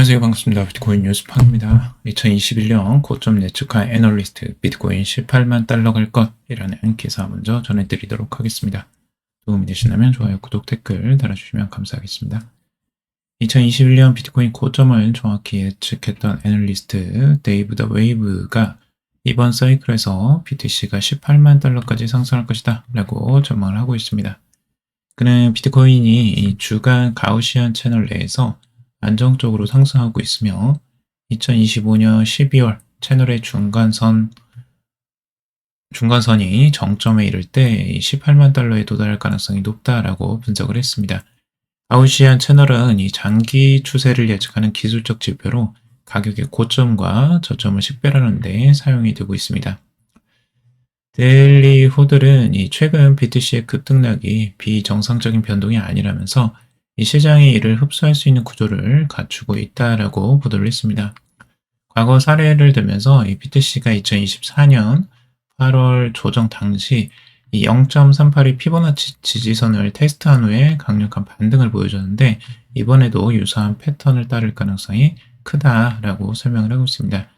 안녕하세요. 반갑습니다. 비트코인 뉴스팡입니다. 2021년 고점 예측한 애널리스트 비트코인 18만 달러 갈 것이라는 기사 먼저 전해드리도록 하겠습니다. 도움이 되시다면 좋아요, 구독, 댓글 달아주시면 감사하겠습니다. 2021년 비트코인 고점을 정확히 예측했던 애널리스트 데이브 더 웨이브가 이번 사이클에서 BTC가 18만 달러까지 상승할 것이다 라고 전망을 하고 있습니다. 그는 비트코인이 주간 가우시안 채널 내에서 안정적으로 상승하고 있으며 2025년 12월 채널의 중간선이 정점에 이를 때 18만 달러에 도달할 가능성이 높다라고 분석을 했습니다. 가우시안 채널은 이 장기 추세를 예측하는 기술적 지표로 가격의 고점과 저점을 식별하는 데 사용이 되고 있습니다. 데일리 호들은 이 최근 BTC의 급등락이 비정상적인 변동이 아니라면서 이 시장이 이를 흡수할 수 있는 구조를 갖추고 있다라고 보도를 했습니다. 과거 사례를 들면서 이 BTC가 2024년 8월 조정 당시 이 0.38이 피보나치 지지선을 테스트한 후에 강력한 반등을 보여줬는데 이번에도 유사한 패턴을 따를 가능성이 크다라고 설명을 하고 있습니다.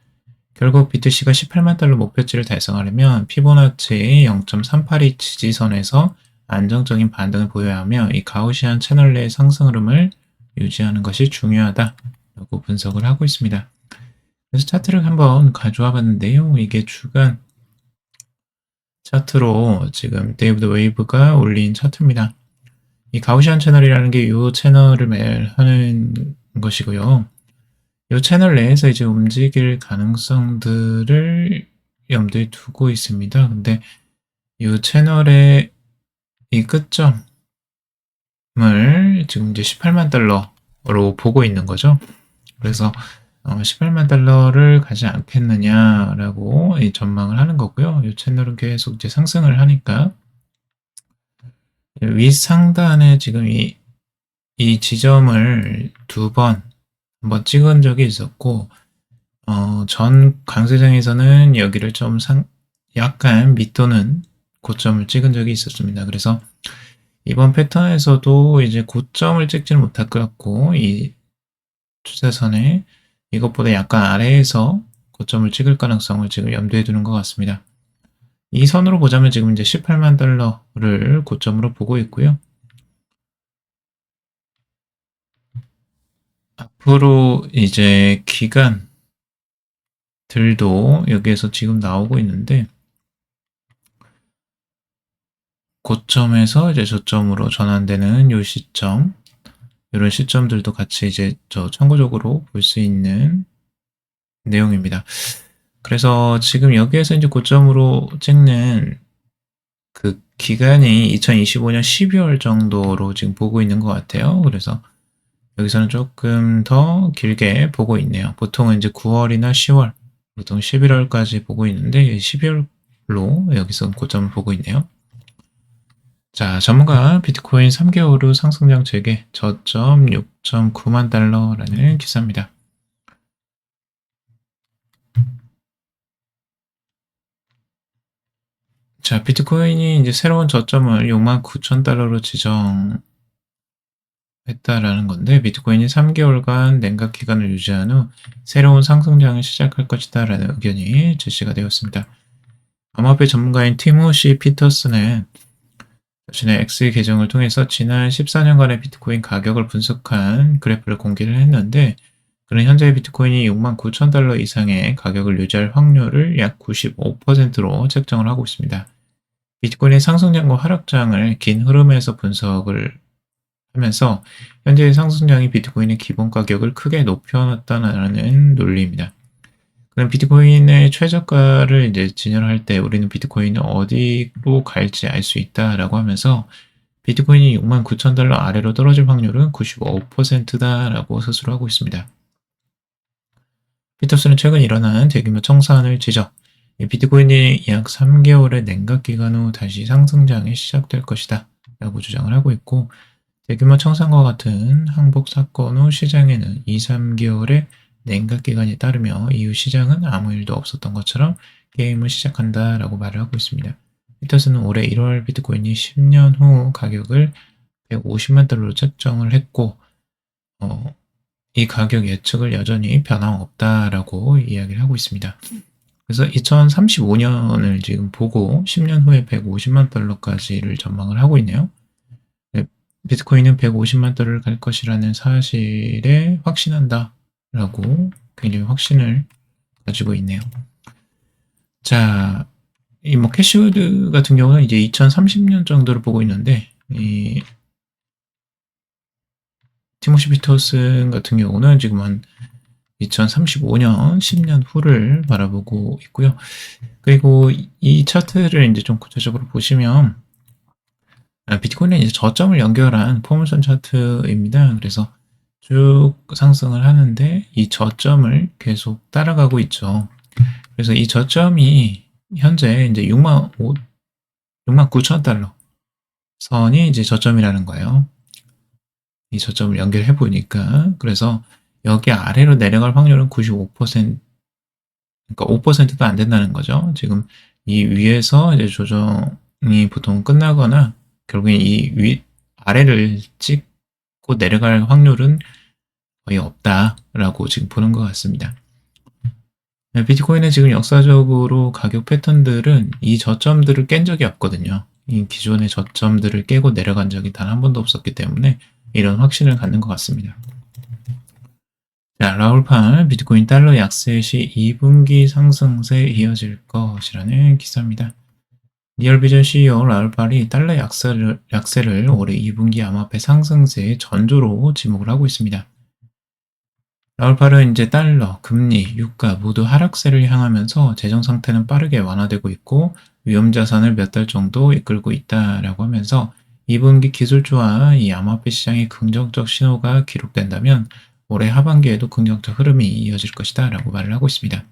결국 BTC가 18만 달러 목표치를 달성하려면 피보나치 0.382 지지선에서 안정적인 반등을 보여야 하며 이 가우시안 채널 내의 상승 흐름을 유지하는 것이 중요하다라고 분석을 하고 있습니다. 그래서 차트를 한번 가져와 봤는데요. 이게 주간 차트로 지금 데이비드 웨이브가 올린 차트입니다. 이 가우시안 채널이라는 게 이 채널을 매일 하는 것이고요. 이 채널 내에서 이제 움직일 가능성들을 염두에 두고 있습니다. 근데 이 채널의 이 끝점을 지금 이제 18만 달러로 보고 있는 거죠. 그래서 18만 달러를 가지 않겠느냐라고 전망을 하는 거고요. 이 채널은 계속 이제 상승을 하니까 윗상단에 지금 이 지점을 한번 찍은 적이 있었고 전 강세장에서는 여기를 좀 약간 밑도는 고점을 찍은 적이 있었습니다. 그래서 이번 패턴에서도 이제 고점을 찍지는 못할 것 같고 이 추세선에 이것보다 약간 아래에서 고점을 찍을 가능성을 지금 염두에 두는 것 같습니다. 이 선으로 보자면 지금 이제 18만 달러를 고점으로 보고 있고요. 앞으로 이제 기간들도 여기에서 지금 나오고 있는데 고점에서 이제 저점으로 전환되는 이 시점, 이런 시점들도 같이 이제 참고적으로 볼 수 있는 내용입니다. 그래서 지금 여기에서 이제 고점으로 찍는 그 기간이 2025년 12월 정도로 지금 보고 있는 것 같아요. 그래서 여기서는 조금 더 길게 보고 있네요. 보통은 이제 9월이나 10월, 보통 11월까지 보고 있는데 12월로 여기서 고점을 보고 있네요. 자, 전문가 비트코인 3개월 후 상승장 재개 저점 6.9만 달러라는 기사입니다. 자, 비트코인이 이제 새로운 저점을 69,000달러로 지정했다라는 건데, 비트코인이 3개월간 냉각 기간을 유지한 후 새로운 상승장을 시작할 것이다라는 의견이 제시가 되었습니다. 암호화폐 전문가인 티모시 피터슨은 자신의 X 계정을 통해서 지난 14년간의 비트코인 가격을 분석한 그래프를 공개를 했는데, 그는 현재 비트코인이 69,000달러 이상의 가격을 유지할 확률을 약 95%로 책정을 하고 있습니다. 비트코인의 상승장과 하락장을 긴 흐름에서 분석을 하면서 현재의 상승장이 비트코인의 기본 가격을 크게 높여놨다는 논리입니다. 그럼 비트코인의 최저가를 이제 진열할 때 우리는 비트코인이 어디로 갈지 알 수 있다라고 하면서 비트코인이 69,000달러 아래로 떨어질 확률은 95%다라고 스스로 하고 있습니다. 피터슨은 최근 일어난 대규모 청산을 지적, 비트코인이 약 3개월의 냉각 기간 후 다시 상승장이 시작될 것이다 라고 주장을 하고 있고, 대규모 청산과 같은 항복 사건 후 시장에는 2, 3개월의 냉각 기간이 따르며 이후 시장은 아무 일도 없었던 것처럼 게임을 시작한다라고 말을 하고 있습니다. 피터슨은 올해 1월 비트코인이 10년 후 가격을 150만 달러로 책정을 했고 이 가격 예측을 여전히 변함없다라고 이야기를 하고 있습니다. 그래서 2035년을 지금 보고 10년 후에 150만 달러까지를 전망을 하고 있네요. 네, 비트코인은 150만 달러를 갈 것이라는 사실에 확신한다라고 굉장히 확신을 가지고 있네요. 자, 이 뭐 캐시우드 같은 경우는 이제 2030년 정도를 보고 있는데, 이 티모시 피터슨 같은 경우는 지금 한 2035년 10년 후를 바라보고 있고요. 그리고 이 차트를 이제 좀 구체적으로 보시면 비트코인은 이제 저점을 연결한 포물선 차트입니다. 그래서 쭉 상승을 하는데 이 저점을 계속 따라가고 있죠. 그래서 이 저점이 현재 이제 6만 9천 달러 선이 이제 저점이라는 거예요. 이 저점을 연결해 보니까 그래서 여기 아래로 내려갈 확률은 95%, 그러니까 5%도 안 된다는 거죠. 지금 이 위에서 이제 조정이 보통 끝나거나 결국에 이 아래를 찍고 내려갈 확률은 거의 없다라고 지금 보는 것 같습니다. 비트코인은 지금 역사적으로 가격 패턴들은 이 저점들을 깬 적이 없거든요. 이 기존의 저점들을 깨고 내려간 적이 단 한 번도 없었기 때문에 이런 확신을 갖는 것 같습니다. 자, 라울팔 비트코인 달러 약세 시 2분기 상승세 이어질 것이라는 기사입니다. 리얼비전 CEO 라울팔이 달러 약세를 올해 2분기 암호화폐 상승세의 전조로 지목을 하고 있습니다. 라울팔은 이제 달러, 금리, 유가 모두 하락세를 향하면서 재정 상태는 빠르게 완화되고 있고 위험 자산을 몇 달 정도 이끌고 있다라고 하면서 2분기 기술주와 이 암호화폐 시장의 긍정적 신호가 기록된다면 올해 하반기에도 긍정적 흐름이 이어질 것이다 라고 말을 하고 있습니다.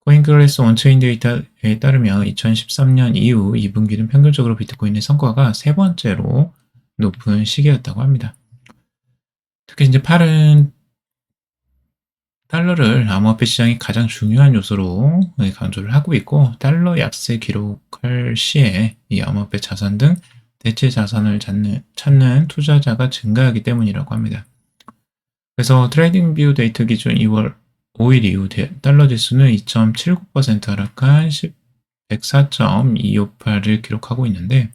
코인클래스 원체인 데이터에 따르면 2013년 이후 2분기는 평균적으로 비트코인의 성과가 세 번째로 높은 시기였다고 합니다. 특히 이제 팔은 달러를 암호화폐 시장의 가장 중요한 요소로 강조를 하고 있고 달러 약세 기록할 시에 이 암호화폐 자산 등 대체 자산을 찾는 투자자가 증가하기 때문이라고 합니다. 그래서 트레이딩 뷰 데이터 기준 2월 5일 이후 달러 지수는 2.79% 하락한 104.258을 기록하고 있는데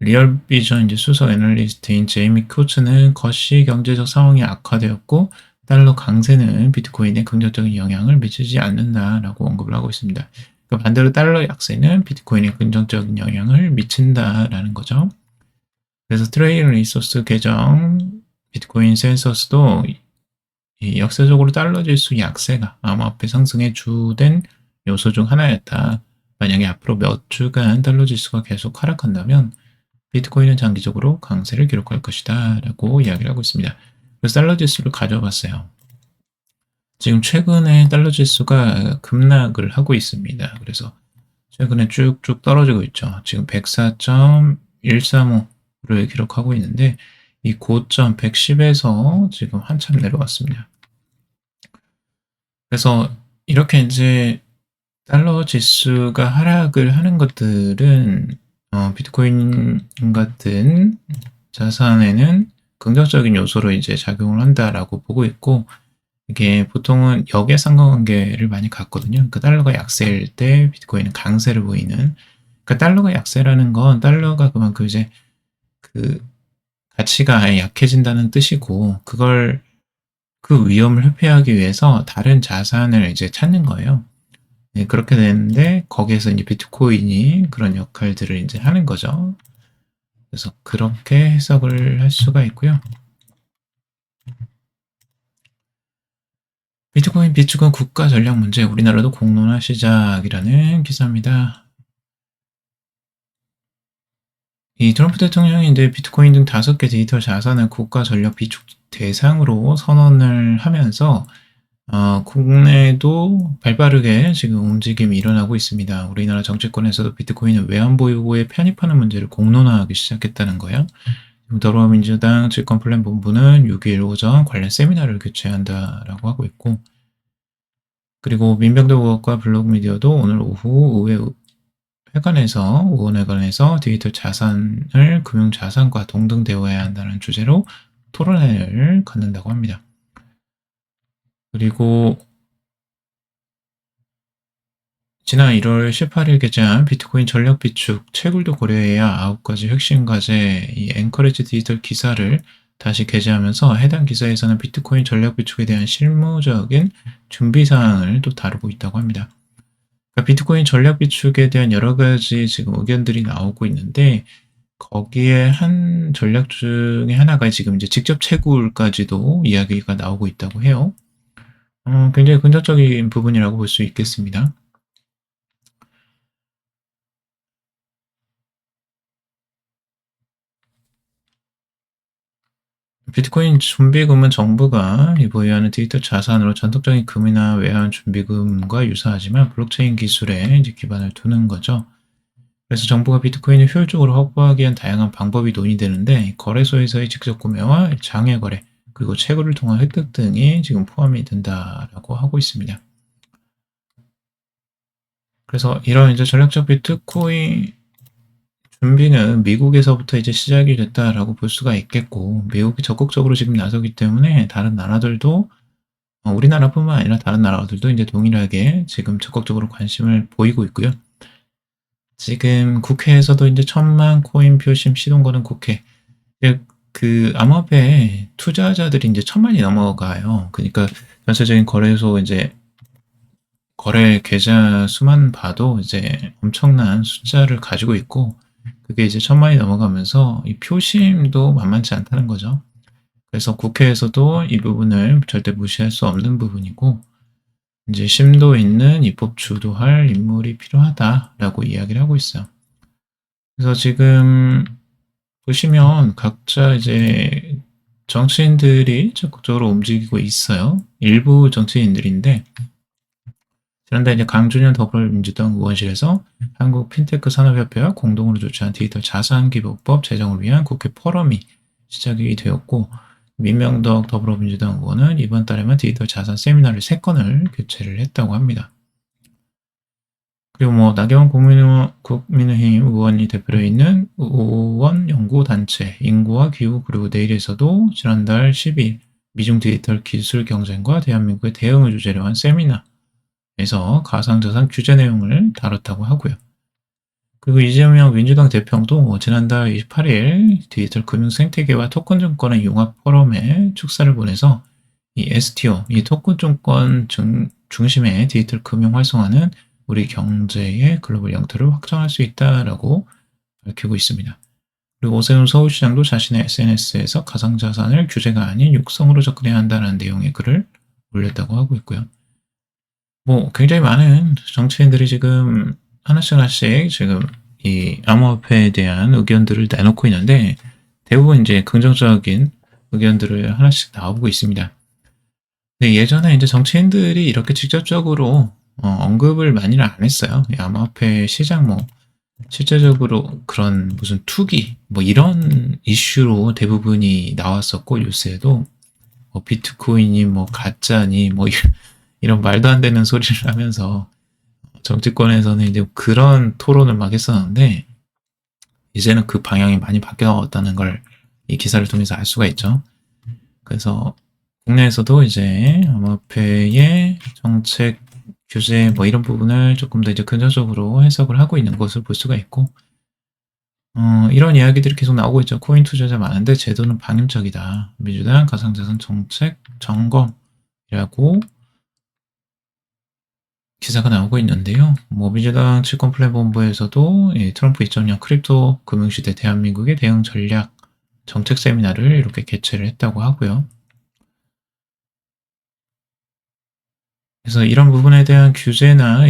리얼비전 이제 수석 애널리스트인 제이미 코츠는 거시 경제적 상황이 악화되었고 달러 강세는 비트코인에 긍정적인 영향을 미치지 않는다라고 언급을 하고 있습니다. 그러니까 반대로 달러 약세는 비트코인에 긍정적인 영향을 미친다라는 거죠. 그래서 트레이딩 리소스 계정 비트코인 센서스도 역사적으로 달러 지수 약세가 암호화폐 상승의 주된 요소 중 하나였다. 만약에 앞으로 몇 주간 달러 지수가 계속 하락한다면 비트코인은 장기적으로 강세를 기록할 것이다 라고 이야기를 하고 있습니다. 그래서 달러 지수를 가져봤어요. 지금 최근에 달러 지수가 급락을 하고 있습니다. 그래서 최근에 쭉쭉 떨어지고 있죠. 지금 104.135를 기록하고 있는데 이 고점 110에서 지금 한참 내려왔습니다. 그래서 이렇게 이제 달러 지수가 하락을 하는 것들은 비트코인 같은 자산에는 긍정적인 요소로 이제 작용을 한다라고 보고 있고 이게 보통은 역의 상관관계를 많이 갖거든요. 그러니까 달러가 약세일 때 비트코인은 강세를 보이는. 그러니까 달러가 약세라는 건 달러가 그만큼 이제 그 가치가 아예 약해진다는 뜻이고 그걸 그 위험을 회피하기 위해서 다른 자산을 이제 찾는 거예요. 네, 그렇게 되는데 거기에서 이제 비트코인이 그런 역할들을 이제 하는 거죠. 그래서 그렇게 해석을 할 수가 있고요. 비트코인 비축은 국가 전략 문제, 우리나라도 공론화 시작이라는 기사입니다. 이 트럼프 대통령이 이제 비트코인 등 5개 디지털 자산을 국가 전략 비축 대상으로 선언을 하면서 국내도 발빠르게 지금 움직임이 일어나고 있습니다. 우리나라 정치권에서도 비트코인을 외환보유고에 편입하는 문제를 공론화하기 시작했다는 거예요. 더불어민주당 집권플랜본부는 6일 오전 관련 세미나를 개최한다라고 하고 있고 그리고 민병대 의원과 블록미디어도 오늘 오후 의회 회관에서 의원회관에서 디지털 자산을 금융자산과 동등 대우해야 한다는 주제로 토론회를 갖는다고 합니다. 그리고 지난 1월 18일 게재한 비트코인 전략 비축 채굴도 고려해야 9가지 핵심 과제 이 엔커리지 디지털 기사를 다시 게재하면서 해당 기사에서는 비트코인 전략 비축에 대한 실무적인 준비 사항을 또 다루고 있다고 합니다. 그러니까 비트코인 전략 비축에 대한 여러 가지 지금 의견들이 나오고 있는데 거기에 한 전략 중에 하나가 지금 이제 직접 채굴까지도 이야기가 나오고 있다고 해요. 굉장히 긍정적인 부분이라고 볼 수 있겠습니다. 비트코인 준비금은 정부가 보유하는 디지털 자산으로 전통적인 금이나 외환 준비금과 유사하지만 블록체인 기술에 이제 기반을 두는 거죠. 그래서 정부가 비트코인을 효율적으로 확보하기 위한 다양한 방법이 논의되는데 거래소에서의 직접 구매와 장외 거래 그리고 채굴을 통한 획득 등이 지금 포함이 된다라고 하고 있습니다. 그래서 이런 이제 전략적 비트코인 준비는 미국에서부터 이제 시작이 됐다라고 볼 수가 있겠고, 미국이 적극적으로 지금 나서기 때문에 다른 나라들도, 우리나라뿐만 아니라 다른 나라들도 이제 동일하게 지금 적극적으로 관심을 보이고 있고요. 지금 국회에서도 이제 1,000만 코인 표심 시동 거는 국회. 그 암호화폐 투자자들이 이제 1,000만이 넘어가요. 그러니까 전체적인 거래소 이제 거래 계좌 수만 봐도 이제 엄청난 숫자를 가지고 있고, 그게 이제 1,000만이 넘어가면서 이 표심도 만만치 않다는 거죠. 그래서 국회에서도 이 부분을 절대 무시할 수 없는 부분이고, 이제 심도 있는 입법 주도할 인물이 필요하다라고 이야기를 하고 있어요. 그래서 지금 보시면 각자 이제 정치인들이 적극적으로 움직이고 있어요. 일부 정치인들인데, 지난달 이제 강준현 더불어민주당 의원실에서 한국 핀테크 산업협회와 공동으로 조치한 디지털 자산기법법 제정을 위한 국회 포럼이 시작이 되었고, 민명덕 더불어민주당 의원은 이번 달에만 디지털 자산 세미나를 3건을 개최를 했다고 합니다. 그리고 나경원 국민의힘 의원이 대표로 있는 의원연구단체 인구와 기후 그리고 내일에서도 지난달 10일 미중 디지털 기술 경쟁과 대한민국의 대응을 주제로 한 세미나에서 가상자산 규제 내용을 다뤘다고 하고요. 그리고 이재명 민주당 대표도 지난달 28일 디지털 금융 생태계와 토큰 증권의 융합 포럼에 축사를 보내서 이 STO, 이 토큰 증권 중심의 디지털 금융 활성화는 우리 경제의 글로벌 영토를 확장할 수 있다라고 밝히고 있습니다. 그리고 오세훈 서울시장도 자신의 SNS에서 가상자산을 규제가 아닌 육성으로 접근해야 한다는 내용의 글을 올렸다고 하고 있고요. 굉장히 많은 정치인들이 지금 하나씩 지금 이 암호화폐에 대한 의견들을 내놓고 있는데 대부분 이제 긍정적인 의견들을 하나씩 나오고 있습니다. 근데 예전에 이제 정치인들이 이렇게 직접적으로 언급을 많이는 안 했어요. 이 암호화폐 시장 실제적으로 그런 무슨 투기 이런 이슈로 대부분이 나왔었고 뉴스에도 비트코인이 가짜니 이런 말도 안 되는 소리를 하면서 정치권에서는 이제 그런 토론을 막 했었는데 이제는 그 방향이 많이 바뀌었다는 걸 이 기사를 통해서 알 수가 있죠. 그래서 국내에서도 이제 암호화폐의 정책 규제 이런 부분을 조금 더 이제 긍정적으로 해석을 하고 있는 것을 볼 수가 있고, 이런 이야기들이 계속 나오고 있죠. 코인 투자자 많은데 제도는 방임적이다. 민주당 가상자산 정책 점검이라고 기사가 나오고 있는데요. 민주당 집권플랫본부에서도 트럼프 2.0 크립토 금융시대 대한민국의 대응 전략 정책 세미나를 이렇게 개최를 했다고 하고요. 그래서 이런 부분에 대한 규제나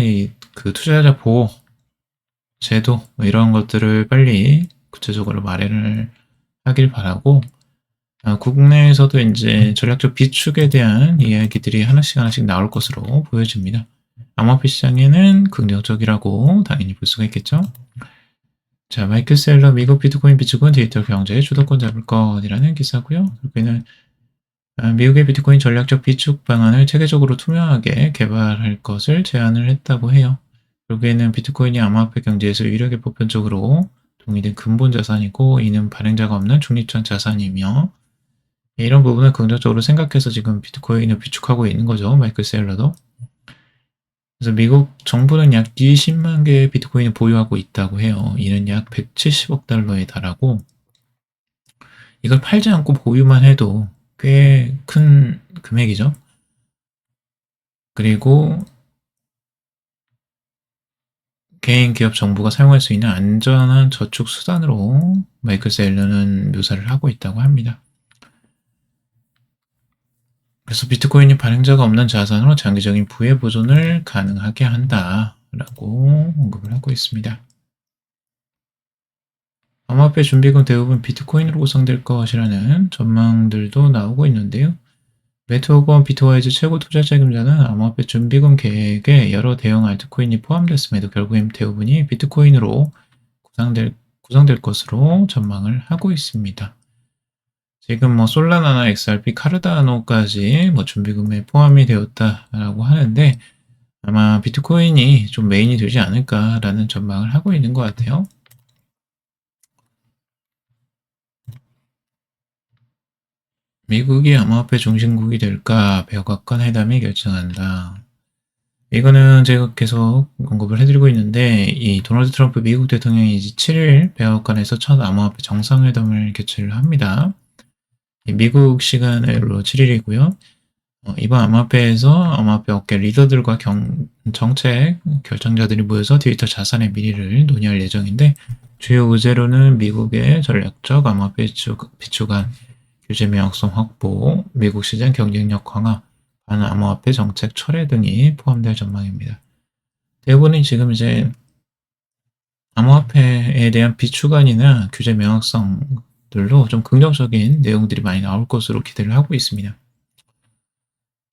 그 투자자 보호 제도 이런 것들을 빨리 구체적으로 마련을 하길 바라고, 국내에서도 이제 전략적 비축에 대한 이야기들이 하나씩 나올 것으로 보여집니다. 암호화폐 시장에는 긍정적이라고 당연히 볼 수가 있겠죠. 자, 마이클 셀러 미국 비트코인 비축은 디지털 경제의 주도권 잡을 것이라는 기사고요. 여기는 미국의 비트코인 전략적 비축 방안을 체계적으로 투명하게 개발할 것을 제안을 했다고 해요. 여기에는 비트코인이 암호화폐 경제에서 유일하게 보편적으로 동의된 근본 자산이고 이는 발행자가 없는 중립적 자산이며 이런 부분을 긍정적으로 생각해서 지금 비트코인을 비축하고 있는 거죠. 마이클 세일러도. 그래서 미국 정부는 약 20만 개의 비트코인을 보유하고 있다고 해요. 이는 약 170억 달러에 달하고 이걸 팔지 않고 보유만 해도 꽤 큰 금액이죠. 그리고 개인, 기업, 정부가 사용할 수 있는 안전한 저축 수단으로 마이클 세일러는 묘사를 하고 있다고 합니다. 그래서 비트코인이 발행자가 없는 자산으로 장기적인 부의 보존을 가능하게 한다라고 언급을 하고 있습니다. 암호화폐 준비금 대부분 비트코인으로 구성될 것이라는 전망들도 나오고 있는데요. 매트 호건 비트와이즈 최고 투자 책임자는 암호화폐 준비금 계획에 여러 대형 알트코인이 포함됐음에도 결국엔 대부분이 비트코인으로 구성될 것으로 전망을 하고 있습니다. 지금 뭐 솔라나나 XRP, 카르다노까지 뭐 준비금에 포함이 되었다라고 하는데 아마 비트코인이 좀 메인이 되지 않을까라는 전망을 하고 있는 것 같아요. 미국이 암호화폐 중심국이 될까? 백악관 회담이 결정한다. 이거는 제가 계속 언급을 해드리고 있는데 이 도널드 트럼프 미국 대통령이 7일 백악관에서 첫 암호화폐 정상회담을 개최를 합니다. 미국 시간으로 7일이고요. 이번 암호화폐에서 암호화폐 업계 리더들과 정책 결정자들이 모여서 디지털 자산의 미래를 논의할 예정인데 주요 의제로는 미국의 전략적 암호화폐 비축안, 규제 명확성 확보, 미국 시장 경쟁력 강화, 반암호화폐 정책 철회 등이 포함될 전망입니다. 대부분이 지금 이제 암호화폐에 대한 비축안이나 규제 명확성들로 좀 긍정적인 내용들이 많이 나올 것으로 기대를 하고 있습니다.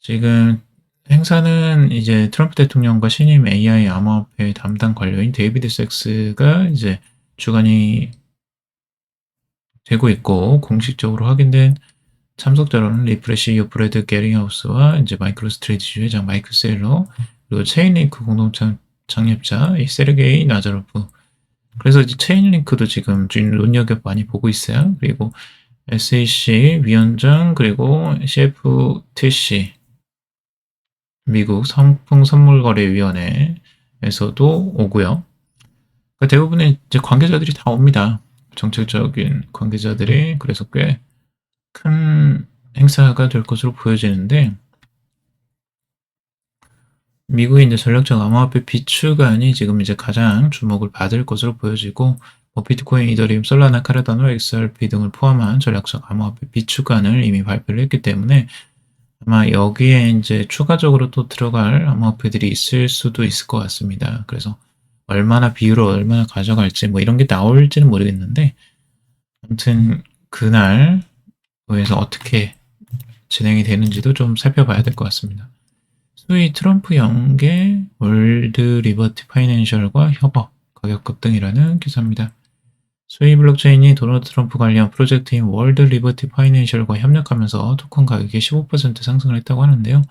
지금 행사는 이제 트럼프 대통령과 신임 AI 암호화폐 담당 관료인 데이비드 섹스가 이제 주관이 되고 있고 공식적으로 확인된 참석자로는 리프레시 CEO 브래드 게링하우스와 이제 마이크로스트레이트 회장 마이클 세일러 그리고 체인링크 공동 창립자 세르게이 나자로프. 그래서 이제 체인링크도 지금 눈여겨 많이 보고 있어요. 그리고 SEC 위원장 그리고 CFTC 미국 상품선물거래위원회에서도 오고요. 그러니까 대부분의 이제 관계자들이 다 옵니다. 정책적인 관계자들이. 그래서 꽤 큰 행사가 될 것으로 보여지는데 미국의 이제 전략적 암호화폐 비축안이 지금 이제 가장 주목을 받을 것으로 보여지고 비트코인, 이더리움, 솔라나, 카르다노, XRP 등을 포함한 전략적 암호화폐 비축안을 이미 발표를 했기 때문에 아마 여기에 이제 추가적으로 또 들어갈 암호화폐들이 있을 수도 있을 것 같습니다. 그래서 얼마나 비율을 얼마나 가져갈지 뭐 이런 게 나올지는 모르겠는데 아무튼 그날 에서 어떻게 진행이 되는지도 좀 살펴봐야 될 것 같습니다. 소위 트럼프 연계 월드 리버티 파이낸셜과 협업, 가격 급등이라는 기사입니다. 소위 블록체인이 도널드 트럼프 관련 프로젝트인 월드 리버티 파이낸셜과 협력하면서 토큰 가격이 15% 상승을 했다고 하는데요.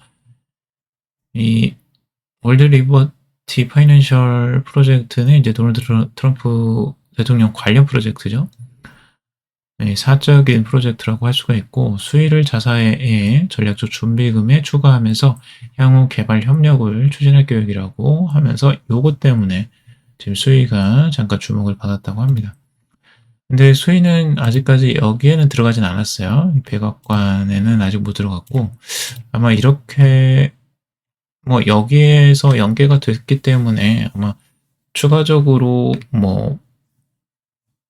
이 월드 리버티 파이낸셜 프로젝트는 이제 도널드 트럼프 대통령 관련 프로젝트죠. 사적인 프로젝트라고 할 수가 있고 수익을 자사의 전략적 준비금에 추가하면서 향후 개발 협력을 추진할 계획이라고 하면서 요것 때문에 지금 수위가 잠깐 주목을 받았다고 합니다. 근데 수위는 아직까지 여기에는 들어가진 않았어요. 백악관에는 아직 못 들어갔고 아마 이렇게 뭐 여기에서 연계가 됐기 때문에 아마 추가적으로 뭐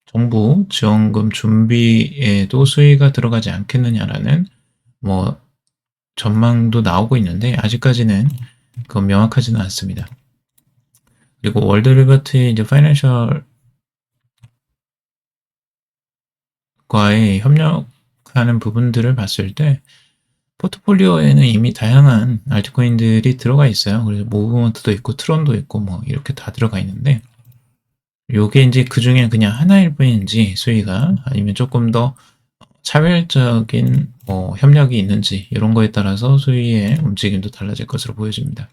정부 지원금 준비에도 수위가 들어가지 않겠느냐라는 뭐 전망도 나오고 있는데 아직까지는 그건 명확하지는 않습니다. 그리고 월드 리버티 이제 파이낸셜과의 협력하는 부분들을 봤을 때 포트폴리오에는 이미 다양한 알트코인들이 들어가 있어요. 그래서 모브먼트도 있고 트론도 있고 뭐 이렇게 다 들어가 있는데 요게 이제 그 중에 그냥 하나일 뿐인지 수위가 아니면 조금 더 차별적인 협력이 있는지 이런 거에 따라서 수위의 움직임도 달라질 것으로 보여집니다.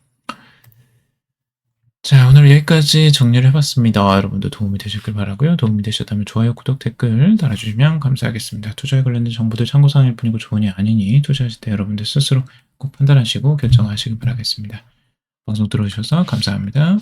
자, 오늘 여기까지 정리를 해봤습니다. 여러분도 도움이 되셨길 바라고요. 도움이 되셨다면 좋아요, 구독, 댓글 달아주시면 감사하겠습니다. 투자에 관련된 정보들 참고사항일 뿐이고 조언이 아니니 투자하실 때 여러분들 스스로 꼭 판단하시고 결정하시길 바라겠습니다. 방송 들어주셔서 감사합니다.